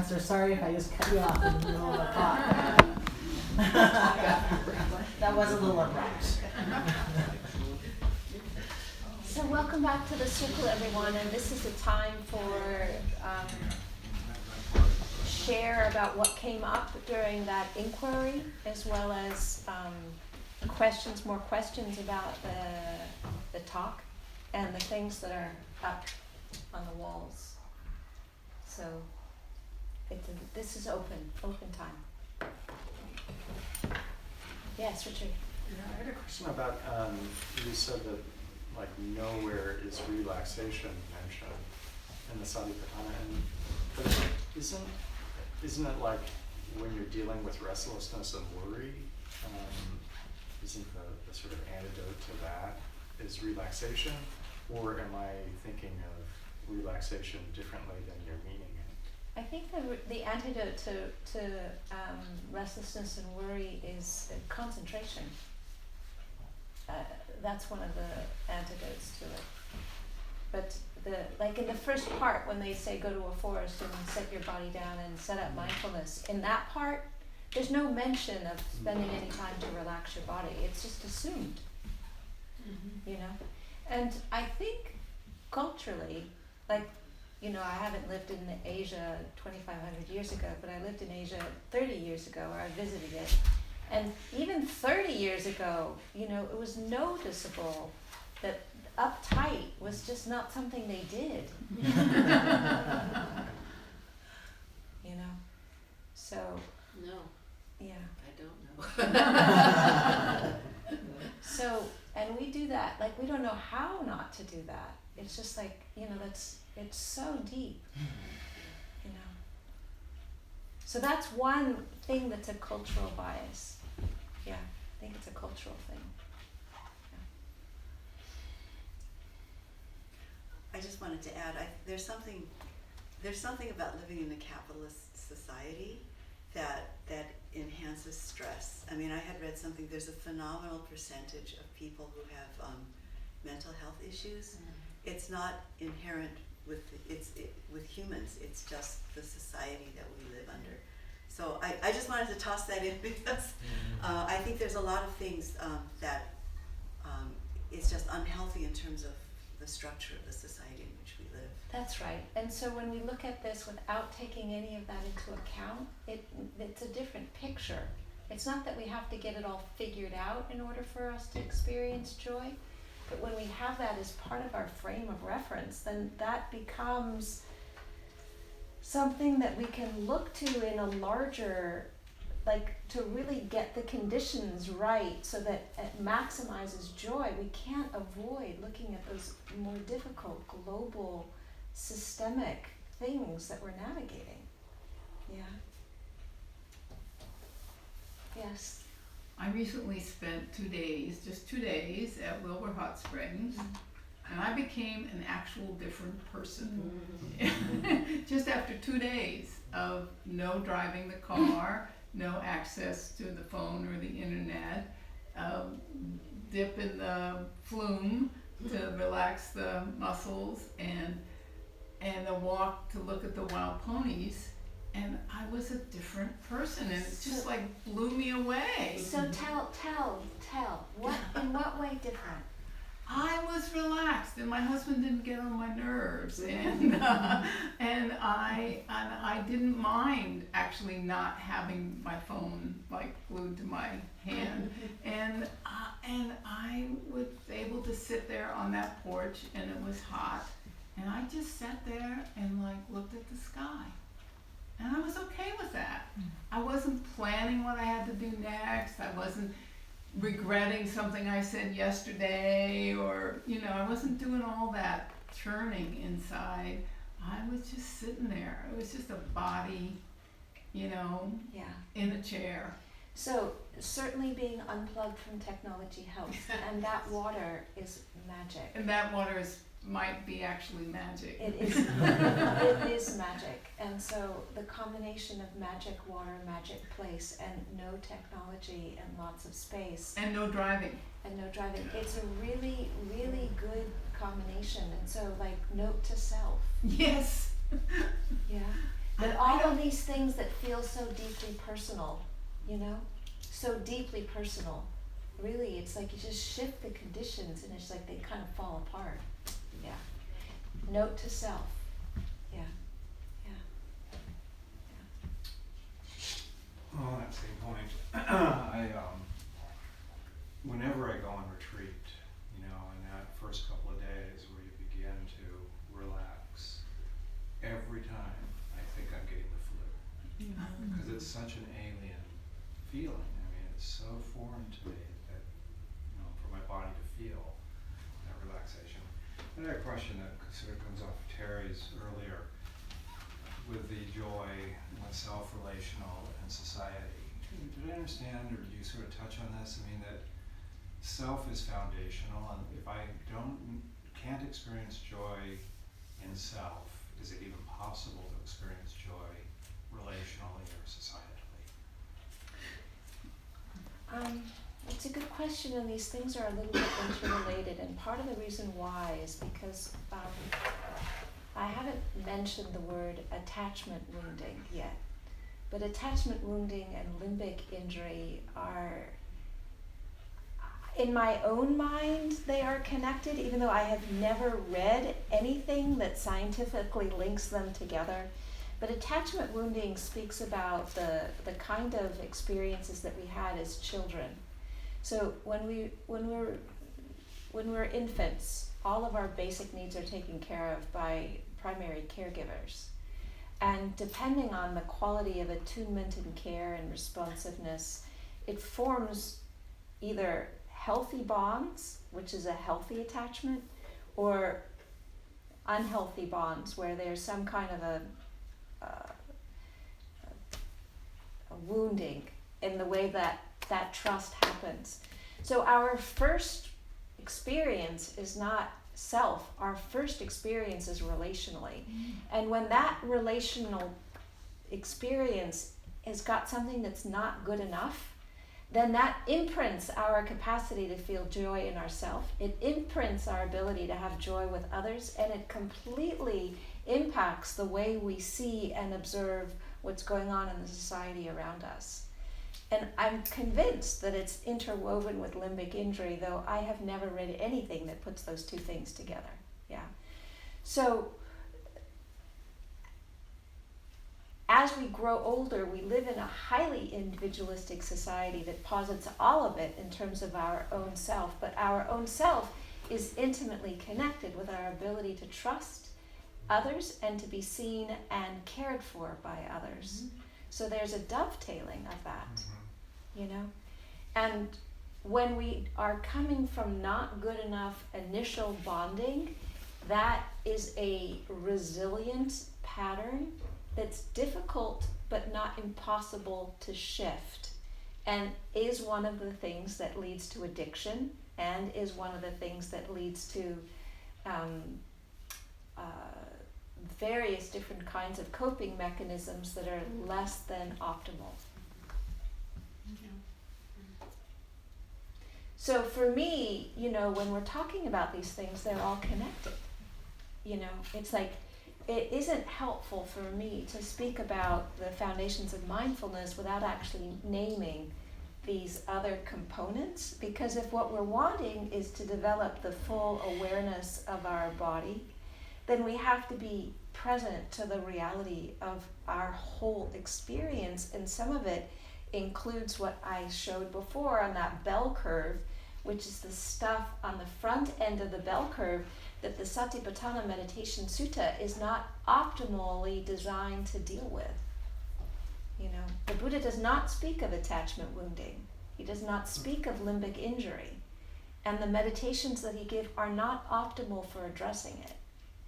answer. Sorry if I just cut you off in the middle of a thought. That was a little abrupt. So welcome back to the circle, everyone, and this is the time for share about what came up during that inquiry, as well as more questions about the talk and the things that are up on the walls. So this is open time. Yes, Richard. Yeah, I had a question about, you said that like nowhere is relaxation mentioned in the Satipatthana, but isn't it like when you're dealing with restlessness and worry, isn't the sort of antidote to that is relaxation, or am I thinking of relaxation differently than you're meaning it? I think the antidote to restlessness and worry is concentration. That's one of the antidotes to it. But like in the first part, when they say go to a forest and set your body down and set up mindfulness, in that part, there's no mention of spending any time to relax your body. It's just assumed, you know. And I think culturally, like, you know, I haven't lived in Asia 2,500 years ago, but I lived in Asia 30 years ago, or I visited it. And even 30 years ago, you know, it was noticeable that uptight was just not something they did. You know? So. No. Yeah. I don't know. So, and we do that, like we don't know how not to do that. It's just like, you know, it's so deep, you know. So that's one thing that's a cultural bias. Yeah, I think it's a cultural thing. I just wanted to add, there's something about living in a capitalist society that enhances stress. I mean, I had read something, there's a phenomenal percentage of people who have mental health issues. It's not inherent with humans, it's just the society that we live under. So I just wanted to toss that in because I think there's a lot of things that it's just unhealthy in terms of the structure of the society in which we live. That's right. And so when we look at this without taking any of that into account, it's a different picture. It's not that we have to get it all figured out in order for us to experience joy, but when we have that as part of our frame of reference, then that becomes something that we can look to in a larger, like to really get the conditions right so that it maximizes joy. We can't avoid looking at those more difficult global systemic things that we're navigating. Yeah. Yes. I recently spent 2 days, just 2 days, at Wilbur Hot Springs, and I became an actual different person. Just after 2 days of no driving the car, no access to the phone or the internet, dip in the flume to relax the muscles, and a walk to look at the wild ponies. And I was a different person, and it just like blew me away. So tell, in what way different? I was relaxed, and my husband didn't get on my nerves, and I didn't mind actually not having my phone like glued to my hand, and I was able to sit there on that porch, and it was hot, and I just sat there and like looked at the sky. And I was okay with that. I wasn't planning what I had to do next. I wasn't regretting something I said yesterday, or, you know, I wasn't doing all that churning inside. I was just sitting there. It was just a body, you know, in a chair. So certainly being unplugged from technology helps, and that water is magic. And that water might be actually magic. It is. It is magic. And so the combination of magic water, magic place, and no technology and lots of space. And no driving. It's a really, really good combination. And so, like, note to self. Yes. Yeah. But all of these things that feel so deeply personal, you know, so deeply personal, really, it's like you just shift the conditions and it's like they kind of fall apart. Yeah. Note to self. Yeah. Yeah. Well, on that same point, whenever I go on retreat, you know, in that first couple of days where you begin to relax, every time I think I'm getting the flu. Because it's such an alien feeling. I mean, it's so foreign to me that, you know, for my body to feel that relaxation. And I had a question that sort of comes off of Terry's earlier with the joy with self-relational and society. Did I understand, or do you sort of touch on this? I mean, that self is foundational, and if I can't experience joy in self, is it even possible to experience joy relationally or societally? It's a good question, and these things are a little bit interrelated, and part of the reason why is because I haven't mentioned the word attachment wounding yet, but attachment wounding and limbic injury are, in my own mind, they are connected, even though I have never read anything that scientifically links them together. But attachment wounding speaks about the kind of experiences that we had as children. So when we're infants, all of our basic needs are taken care of by primary caregivers. And depending on the quality of attunement and care and responsiveness, it forms either healthy bonds, which is a healthy attachment, or unhealthy bonds where there's some kind of a wounding in the way that trust happens. So our first experience is not self, our first experience is relationally. And when that relational experience has got something that's not good enough, then that imprints our capacity to feel joy in ourselves. It imprints our ability to have joy with others, and it completely impacts the way we see and observe what's going on in the society around us. And I'm convinced that it's interwoven with limbic injury, though I have never read anything that puts those two things together. Yeah. So as we grow older, we live in a highly individualistic society that posits all of it in terms of our own self, but our own self is intimately connected with our ability to trust others and to be seen and cared for by others. Mm-hmm. So there's a dovetailing of that, you know? And when we are coming from not good enough initial bonding, that is a resilient pattern that's difficult but not impossible to shift, and is one of the things that leads to addiction, and is one of the things that leads to various different kinds of coping mechanisms that are less than optimal. So for me, you know, when we're talking about these things, they're all connected. You know, it's like, it isn't helpful for me to speak about the foundations of mindfulness without actually naming these other components, because if what we're wanting is to develop the full awareness of our body, then we have to be present to the reality of our whole experience, and some of it includes what I showed before on that bell curve, which is the stuff on the front end of the bell curve that the Satipatthana Meditation Sutta is not optimally designed to deal with. You know, the Buddha does not speak of attachment wounding. He does not speak of limbic injury. And the meditations that he gives are not optimal for addressing it.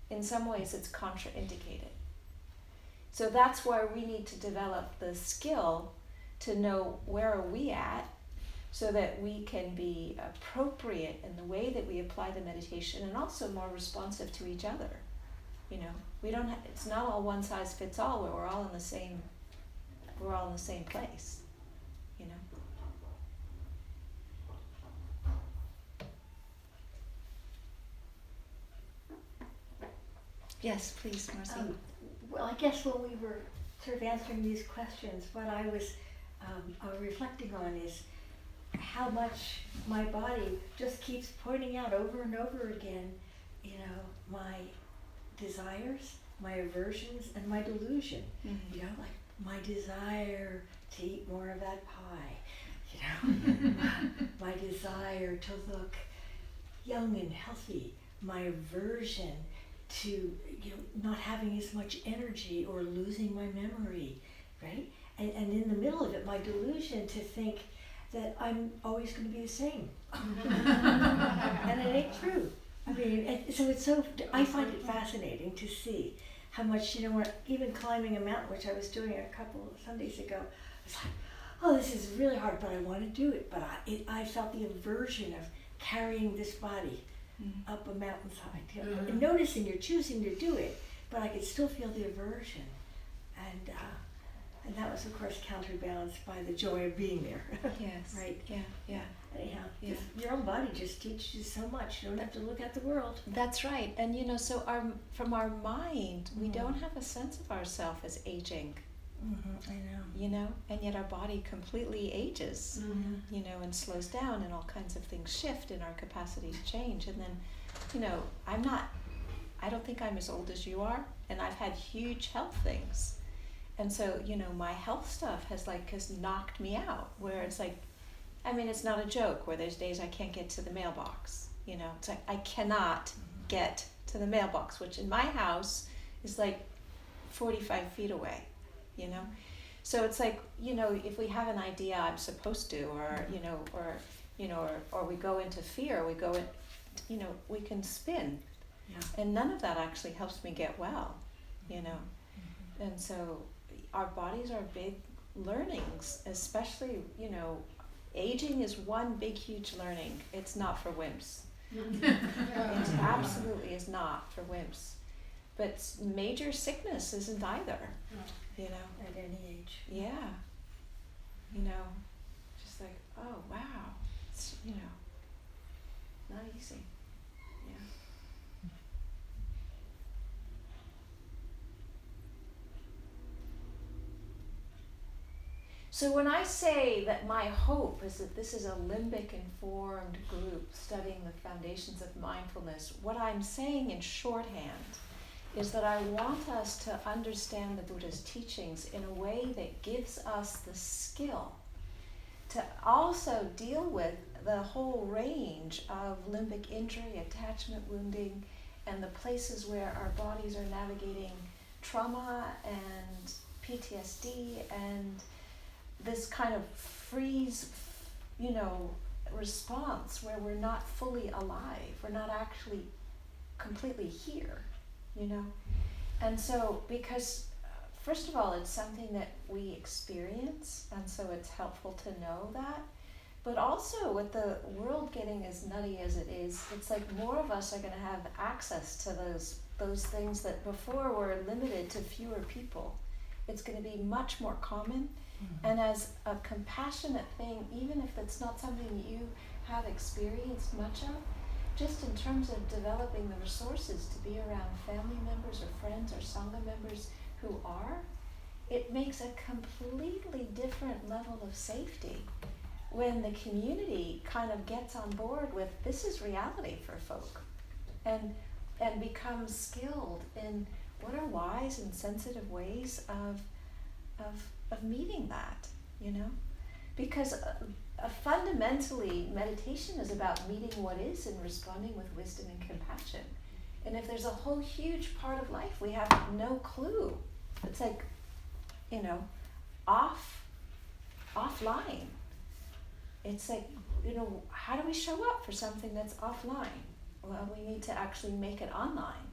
In some ways, it's contraindicated. So that's why we need to develop the skill to know where are we at, so that we can be appropriate in the way that we apply the meditation, and also more responsive to each other. You know, we don't it's not all one size fits all where we're all in the same place, you know. Yes, please, Marcy. Well, I guess when we were sort of answering these questions, what I was reflecting on is how much my body just keeps pointing out over and over again, you know, my desires, my aversions, and my delusion. You know, like my desire to eat more of that pie, you know, my desire to look young and healthy, my aversion to, you know, not having as much energy or losing my memory, right? And in the middle of it, my delusion to think that I'm always going to be the same. And it ain't true. I mean, I find it fascinating to see how much, you know, even climbing a mountain, which I was doing a couple of Sundays ago, I was like, oh, this is really hard, but I want to do it. But I felt the aversion of carrying this body up a mountainside. You know, and noticing you're choosing to do it, but I could still feel the aversion. And that was, of course, counterbalanced by the joy of being there. Yes. Right. Yeah. Anyhow, Yeah. your own body just teaches you so much. You don't have to look at the world. That's right. And you know, so from our mind, we don't have a sense of ourselves as aging. I know. You know, and yet our body completely ages. You know, and slows down, and all kinds of things shift, and our capacity to change. And then, you know, I don't think I'm as old as you are, and I've had huge health things. And so, you know, my health stuff has knocked me out, where it's like, I mean, it's not a joke, where there's days I can't get to the mailbox, you know, it's like I cannot get to the mailbox, which in my house is like 45 feet away, you know. So it's like, you know, if we have an idea I'm supposed to, or, or we go into fear, we go in, you know, we can spin. Yeah. And none of that actually helps me get well, you know. And so our bodies are big learnings, especially, you know, aging is one big, huge learning. It's not for wimps. It absolutely is not for wimps. But major sickness isn't either, you know. At any age. Yeah. You know, just like, oh, wow. It's, you know, not easy. Yeah. So when I say that my hope is that this is a limbic-informed group studying the foundations of mindfulness, what I'm saying in shorthand is that I want us to understand the Buddha's teachings in a way that gives us the skill to also deal with the whole range of limbic injury, attachment wounding, and the places where our bodies are navigating trauma and PTSD and this kind of freeze, you know, response where we're not fully alive, we're not actually completely here, you know. And so, because first of all, it's something that we experience, and so it's helpful to know that. But also, with the world getting as nutty as it is, it's like more of us are going to have access to those things that before were limited to fewer people. It's going to be much more common. And as a compassionate thing, even if it's not something you have experienced much of, just in terms of developing the resources to be around family members or friends or Sangha members who are, it makes a completely different level of safety when the community kind of gets on board with this is reality for folk, and becomes skilled in what are wise and sensitive ways of meeting that, you know? Because fundamentally, meditation is about meeting what is and responding with wisdom and compassion. And if there's a whole huge part of life we have no clue, it's like, you know, offline. It's like, you know, how do we show up for something that's offline? Well, we need to actually make it online,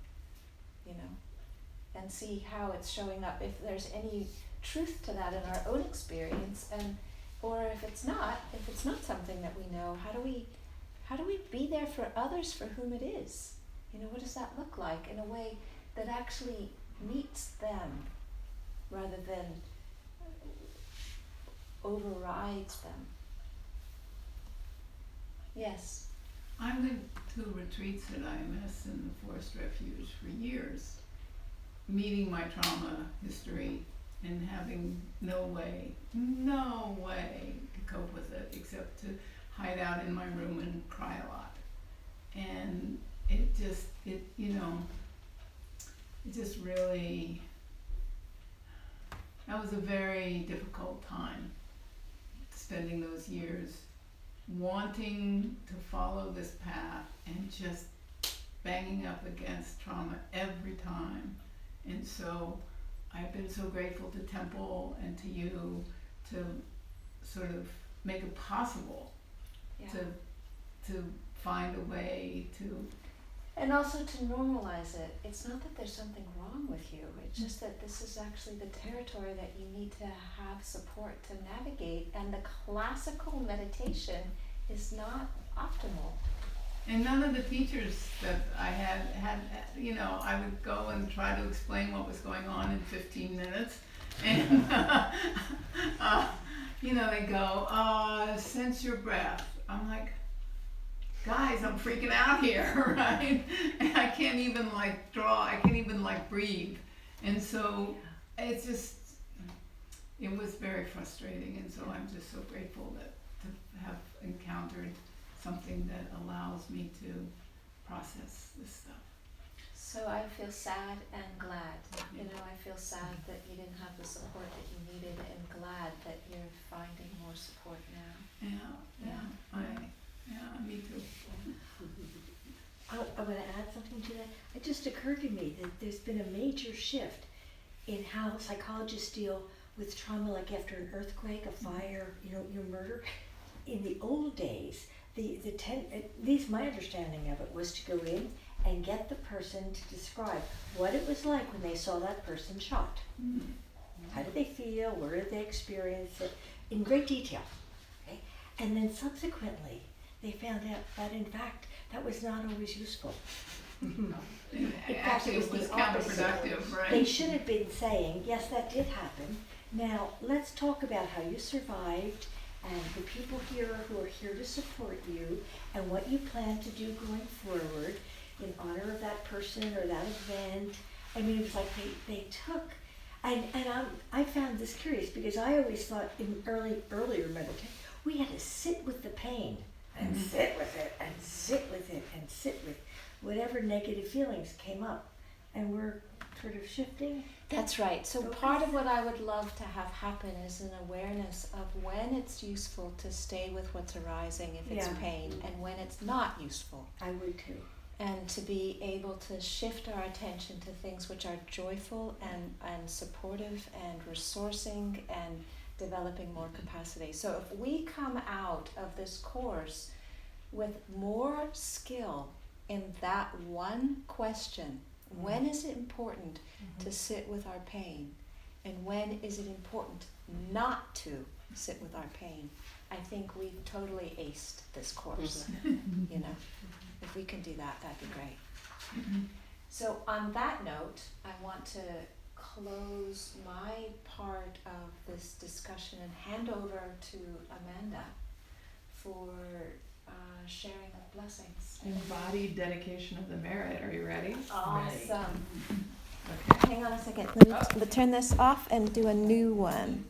you know, and see how it's showing up, if there's any truth to that in our own experience, and or if it's not something that we know, how do we be there for others for whom it is? You know, what does that look like in a way that actually meets them rather than overrides them? Yes. I've been to retreats at IMS and the Forest Refuge for years, meeting my trauma history and having no way to cope with it except to hide out in my room and cry a lot. And it just really, that was a very difficult time, spending those years wanting to follow this path and just banging up against trauma every time. And so I've been so grateful to Temple and to you to sort of make it possible Yeah. to find a way to, And also to normalize it. It's not that there's something wrong with you. It's just that this is actually the territory that you need to have support to navigate. And the classical meditation is not optimal. and none of the teachers that I had, I would go and try to explain what was going on in 15 minutes. And, they go, sense your breath. I'm like, guys, I'm freaking out here, right? And I can't even draw, I can't even breathe. And so it was very frustrating. And so I'm just so grateful to have encountered something that allows me to process this stuff. So I feel sad and glad. I feel sad that you didn't have the support that you needed, and glad that you're finding more support now. Me too. I want to add something to that. It just occurred to me that there's been a major shift in how psychologists deal with trauma, like after an earthquake, a fire, your murder. In the old days, at least my understanding of it was to go in and get the person to describe what it was like when they saw that person shot. Mm. How did they feel? Where did they experience it? In great detail. Okay? And then subsequently, they found out that in fact that was not always useful. In fact, Actually, it was the opposite. counterproductive, right? They should have been saying, yes, that did happen. Now, let's talk about how you survived and the people here who are here to support you and what you plan to do going forward in honor of that person or that event. I mean, it was like they took, and I found this curious because I always thought in earlier meditation, we had to sit with the pain and sit with it and sit with it and sit with whatever negative feelings came up. And we're sort of shifting. That's right. So Focus. part of what I would love to have happen is an awareness of when it's useful to stay with what's arising if it's Yeah. pain, and when it's not useful. I would too. And to be able to shift our attention to things which are joyful and supportive and resourcing and developing more capacity. So if we come out of this course with more skill in that one question, when is it important to sit with our pain? And when is it important not to sit with our pain? I think we've totally aced this course. If we can do that, that'd be great. So on that note, I want to close my part of this discussion and hand over to Amanda for sharing of blessings. Embodied dedication of the merit. Are you ready? Awesome. Okay. Hang on a second. Let me turn this off and do a new one.